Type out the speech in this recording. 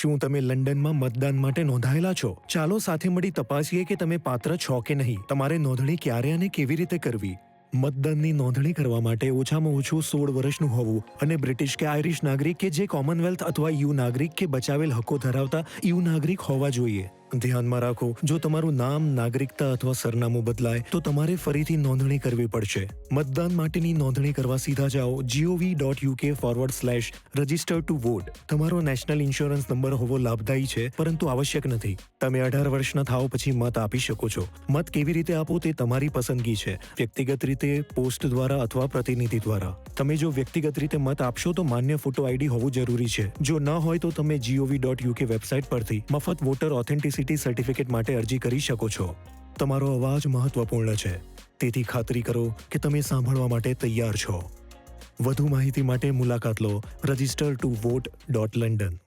શું તમે લંડનમાં મતદાન માટે નોંધાયેલા છો? ચાલો સાથે મળી તપાસીએ કે તમે પાત્ર છો કે નહીં. તમારે નોંધણી ક્યારે અને કેવી રીતે કરવી? મતદાનની નોંધણી કરવા માટે ઓછામાં ઓછું 16 વર્ષનું હોવું અને બ્રિટિશ કે આયરિશ નાગરિક કે જે કોમનવેલ્થ અથવા યુ નાગરિક કે બચાવેલ હકો ધરાવતા યુ નાગરિક હોવા જોઈએ. ધ્યાનમાં રાખો, જો તમારું નામ, નાગરિકતા અથવા સરનામું બદલાય તો તમારે ફરીથી નોંધણી કરવી પડશે. મતદાન માટેની નોંધણી કરવા સીધા જાઓ gov.uk/register to vote. તમારો નેશનલ ઇન્સ્યોરન્સ નંબર હોવો લાભદાયી છે, પરંતુ આવશ્યક નથી. તમે 18 વર્ષના થાવ પછી મત આપી શકો છો. મત કેવી રીતે આપો તે તમારી પસંદગી છે, વ્યક્તિગત રીતે, પોસ્ટ દ્વારા અથવા પ્રતિનિધિ દ્વારા. તમે જો વ્યક્તિગત રીતે મત આપશો તો માન્ય ફોટો આઈડી હોવું જરૂરી છે. જો ન હોય તો તમે gov.uk વેબસાઇટ પરથી મફત વોટર ઓથેન્ટિસિટી સર્ટિફિકેટ માટે અરજી કરી શકો છો. તમારો અવાજ મહત્વપૂર્ણ છે, તેથી ખાતરી કરો કે તમે સાંભળવા માટે તૈયાર છો. વધુ માહિતી માટે મુલાકાત લો registertovote.london.